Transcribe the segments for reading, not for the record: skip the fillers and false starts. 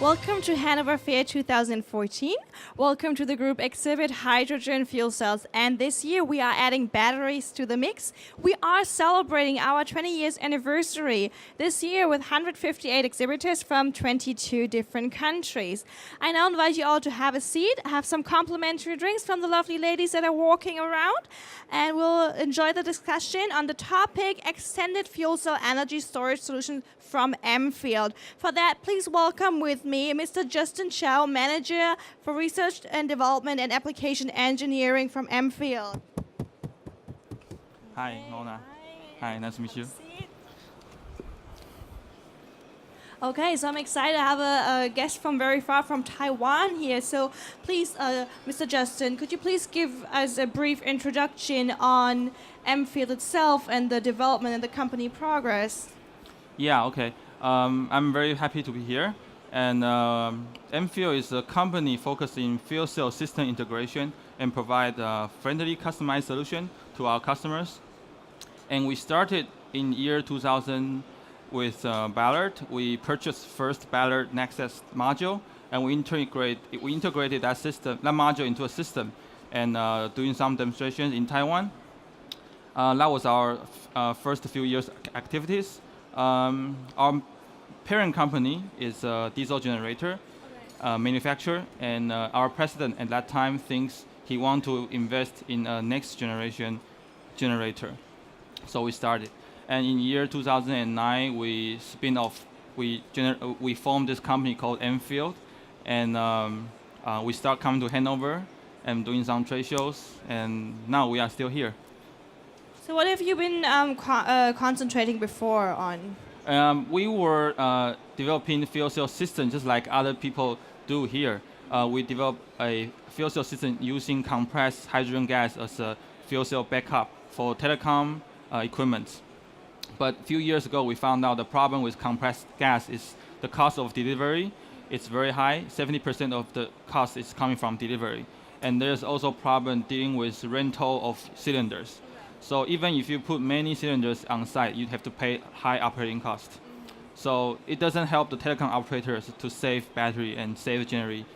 Welcome to Hanover Fair 2014. Welcome to the group exhibit Hydrogen Fuel Cells. And this year we are adding batteries to the mix. We are celebrating our 20 years anniversary this year with 158 exhibitors from 22 different countries. I now invite you all to have a seat, have some complimentary drinks from the lovely ladies that are walking around, and we'll enjoy the discussion on the topic Extended Fuel Cell Energy Storage Solutions from Mfield. For that, please welcome with me Mr. Justin Chou, Manager for Research and Development and Application Engineering from Mfield. Hi, Mona. Hi, nice to meet you. Okay, so I'm excited to have a guest from very far from Taiwan here. So please, Mr. Justin, could you please give us a brief introduction on Mfield itself and the development and the company progress? Yeah, okay. I'm very happy to be here. And Mfield is a company focused in fuel cell system integration and provide a friendly, customized solution to our customers. And we started in year 2000 with Ballard. We purchased first Ballard Nexus module, and we integrated that module into a system, and doing some demonstrations in Taiwan. That was our first few years activities. Our parent company is a diesel generator manufacturer, and our president at that time thinks he wants to invest in a next generation generator. So we started. And in year 2009, we spin off. We formed this company called Mfield, and we start coming to Hanover and doing some trade shows, and now we are still here. So what have you been concentrating before on? We were developing fuel cell system just like other people do here. We developed a fuel cell system using compressed hydrogen gas as a fuel cell backup for telecom equipment. But a few years ago, we found out the problem with compressed gas is the cost of delivery. It's very high. 70% of the cost is coming from delivery. And there's also a problem dealing with rental of cylinders. So even if you put many cylinders on site, you have to pay high operating cost. So it doesn't help the telecom operators to save battery and save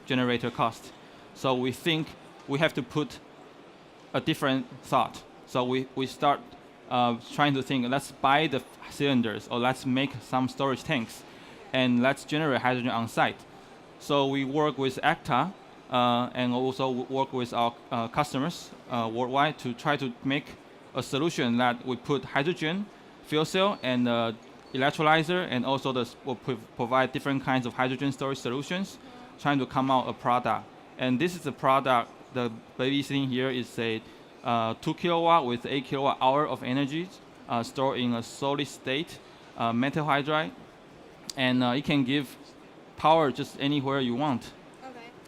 generator cost. So we think we have to put a different thought. So we start trying to think, let's buy the cylinders, or let's make some storage tanks, and let's generate hydrogen on site. So we work with ACTA and also work with our customers worldwide to try to make a solution that we put hydrogen, fuel cell, and electrolyzer, and also will provide different kinds of hydrogen storage solutions, trying to come out a product. And this is a product, the baby sitting here is a 2 kilowatt with 8 kilowatt hour of energy stored in a solid state metal hydride, and it can give power just anywhere you want.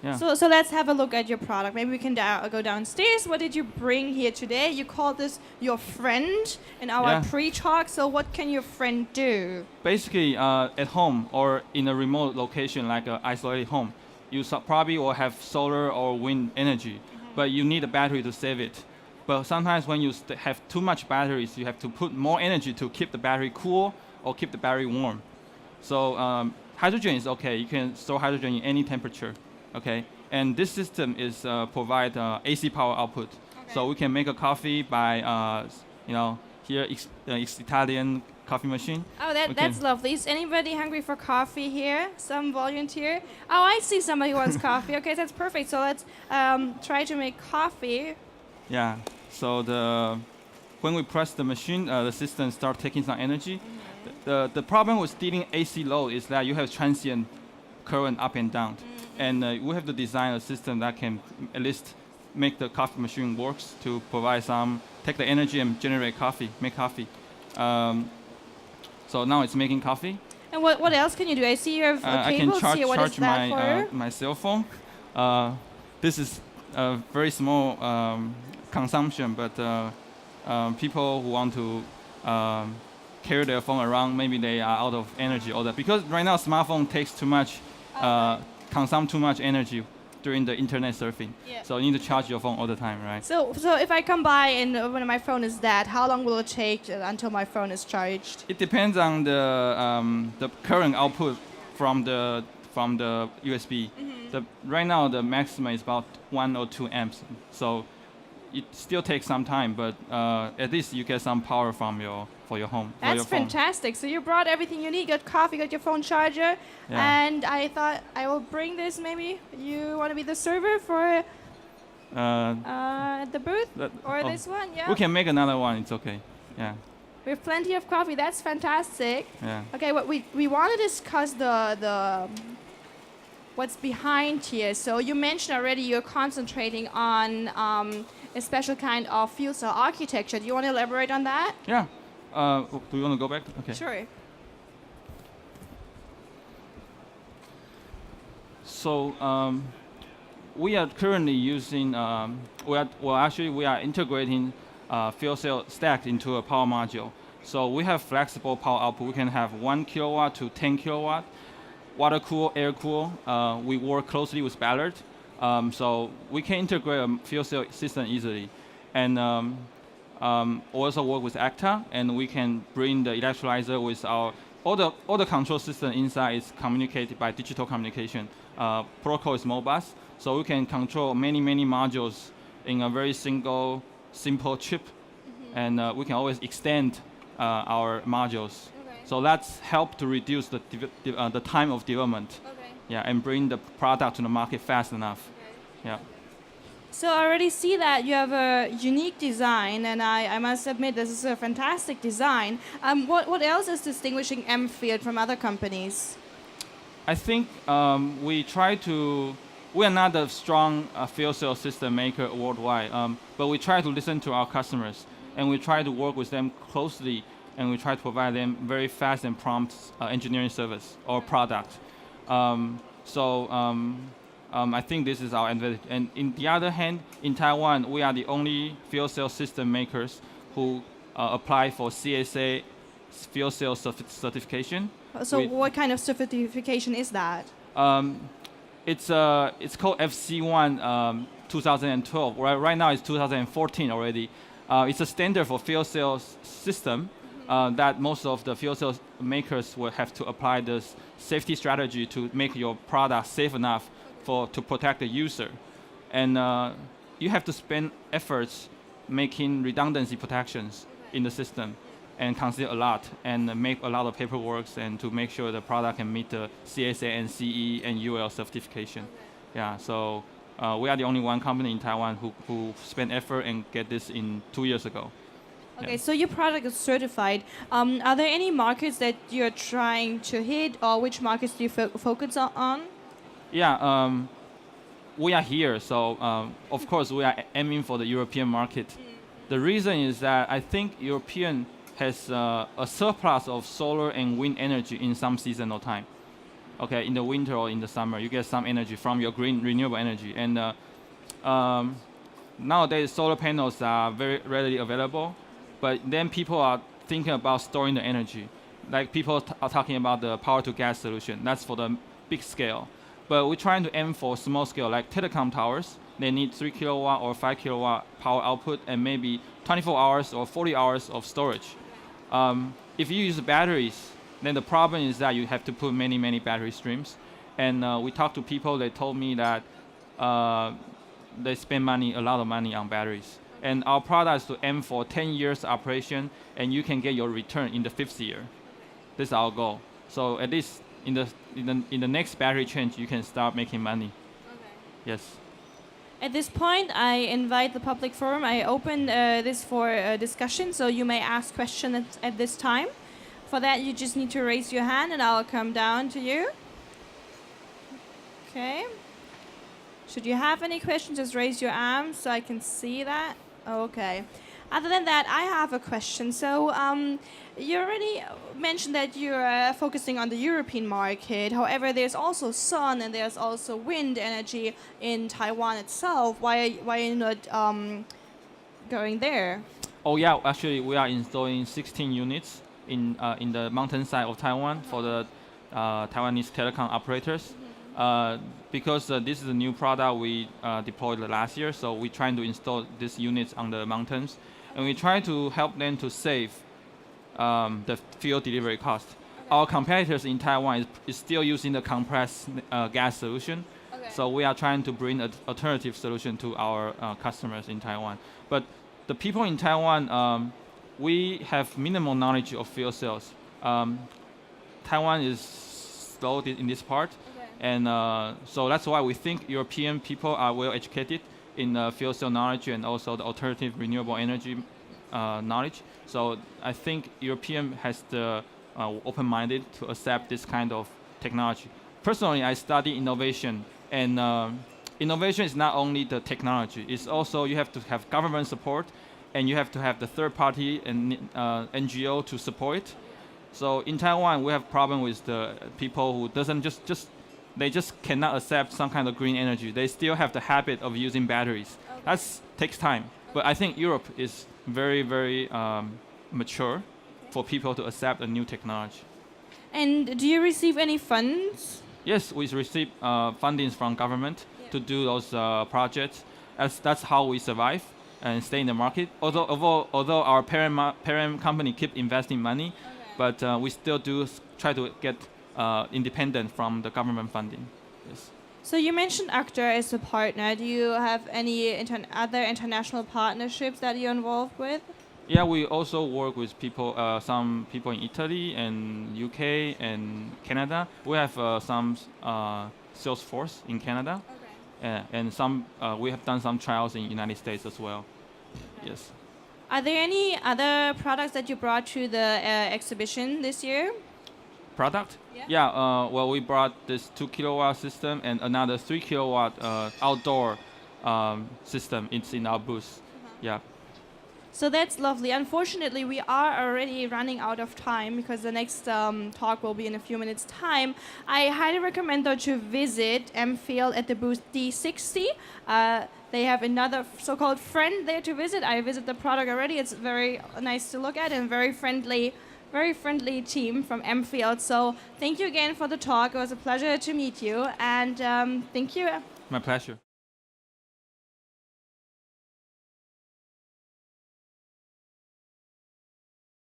Yeah. So let's have a look at your product. Maybe we can go downstairs. What did you bring here today? You called this your friend in our pre-talk. So what can your friend do? Basically, at home or in a remote location like an isolated home, you probably will have solar or wind energy, but you need a battery to save it. But sometimes when you have too much batteries, you have to put more energy to keep the battery cool or keep the battery warm. So hydrogen is okay. You can store hydrogen in any temperature. Okay, and this system is provide AC power output. Okay. So we can make a coffee by, here Italian coffee machine. Oh, that's lovely. Is anybody hungry for coffee here? Some volunteer? Oh, I see somebody who wants coffee. Okay, that's perfect. So let's try to make coffee. Yeah. So when we press the machine, the system start taking some energy. The problem with dealing AC load is that you have transient current up and down. And we have to design a system that can at least make the coffee machine works to provide take the energy and generate coffee, make coffee. So now it's making coffee. And what else can you do? I see you have cables here. What is that for? My cell phone. This is a very small consumption, but people who want to carry their phone around, maybe they are out of energy or that. Because right now smartphone takes too much consume too much energy during the internet surfing. Yeah. So you need to charge your phone all the time, right? So if I come by and when my phone is dead, how long will it take until my phone is charged? It depends on the current output from the from the USB. Right now, the maximum is about 1 or 2 amps. So it still takes some time, but at least you get some power from for your home. For That's your phone. fantastic. So you brought everything you need. Got coffee, got your phone charger, Yeah. and I thought I will bring this. Maybe you want to be the server for the booth or this one? Yeah. We can make another one. It's okay. Yeah. We have plenty of coffee. That's fantastic. Yeah. Okay, what we want to discuss the what's behind here. So you mentioned already you're concentrating on a special kind of fuel cell architecture. Do you want to elaborate on that? Yeah. Do you want to go back? Okay. Sure. So we are currently using. We are integrating fuel cell stack into a power module. So we have flexible power output. We can have 1 kilowatt to 10 kilowatt. Water cool, air cool. We work closely with Ballard. So we can integrate a fuel cell system easily. And also work with ACTA, and we can bring the electrolyzer with all the control system inside is communicated by digital communication. Protocol is Modbus, so we can control many modules in a very simple chip, and we can always extend our modules. Okay. So that's helped to reduce the time of development. Okay. Yeah, and bring the product to the market fast enough. Okay. Yeah. So I already see that you have a unique design, and I must admit this is a fantastic design. What else is distinguishing M-Field from other companies? I think we are not a strong fuel cell system maker worldwide, but we try to listen to our customers, and we try to work with them closely, and we try to provide them very fast and prompt engineering service or product. I think this is our advantage. And in the other hand, in Taiwan, we are the only fuel cell system makers who apply for CSA fuel cell certification. So what kind of certification is that? It's called FC1 2012. Right now it's 2014 already. It's a standard for fuel cell system that most of the fuel cell makers will have to apply this safety strategy to make your product safe enough to protect the user. And you have to spend efforts making redundancy protections in the system and consider a lot and make a lot of paperwork and to make sure the product can meet the CSA and CE and UL certification. Yeah, so we are the only one company in Taiwan who spent effort and get this in 2 years ago. Okay, so your product is certified. Are there any markets that you're trying to hit, or which markets do you focus on? Yeah, we are here, so of course we are aiming for the European market. The reason is that I think European has a surplus of solar and wind energy in some seasonal time. Okay, in the winter or in the summer, you get some energy from your green renewable energy. And nowadays, solar panels are very readily available, but then people are thinking about storing the energy. Like people are talking about the power to gas solution. That's for the big scale. But we're trying to aim for small scale, like telecom towers. They need 3 kilowatt or 5 kilowatt power output and maybe 24 hours or 40 hours of storage. If you use batteries, then the problem is that you have to put many battery streams. And we talked to people, they told me that they spend a lot of money on batteries. And our product is to aim for 10 years operation, and you can get your return in the 5th year. This is our goal. So at least in the next battery change, you can start making money. Okay. Yes. At this point, I invite the public forum. I open this for discussion, so you may ask questions at this time. For that, you just need to raise your hand, and I'll come down to you. Okay. Should you have any questions, just raise your arm so I can see that. Okay. Other than that, I have a question. So you already mentioned that you're focusing on the European market. However, there's also sun and there's also wind energy in Taiwan itself. Why are you not going there? Oh yeah, actually we are installing 16 units in the mountainside of Taiwan for the Taiwanese telecom operators. Because this is a new product we deployed last year, so we're trying to install these units on the mountains. And we try to help them to save the fuel delivery cost. our competitors in Taiwan is still using the compressed gas solution. Okay. So we are trying to bring an alternative solution to our customers in Taiwan. But the people in Taiwan, we have minimal knowledge of fuel cells. Taiwan is slow in this part, Okay. and so that's why we think European people are well educated in fuel cell knowledge and also the alternative renewable energy knowledge. So I think European has the open-minded to accept this kind of technology. Personally, I study innovation, and innovation is not only the technology. It's also you have to have government support, and you have to have the third party and NGO to support it. So in Taiwan, we have problem with the people who doesn't they just cannot accept some kind of green energy. They still have the habit of using batteries. Okay. That takes time. But I think Europe is very, very mature for people to accept a new technology. And do you receive any funds? Yes, we receive fundings from government to do those projects. That's how we survive and stay in the market. Although our parent company keep investing money, but we still do try to get independent from the government funding. Yes. So you mentioned Actor as a partner. Do you have any other international partnerships that you're involved with? Yeah, we also work with people, some people in Italy and UK and Canada. We have some sales force in Canada, and some we have done some trials in United States as well. Yes. Are there any other products that you brought to the exhibition this year? Product? Yeah. Well, we brought this 2 kilowatt system and another 3 kilowatt outdoor system. It's in our booth. Yeah. So that's lovely. Unfortunately, we are already running out of time because the next talk will be in a few minutes' time. I highly recommend though to visit Mfield at the booth D60. They have another so-called friend there to visit. I visit the product already. It's very nice to look at and very friendly team from Mfield. So thank you again for the talk. It was a pleasure to meet you, and thank you. My pleasure.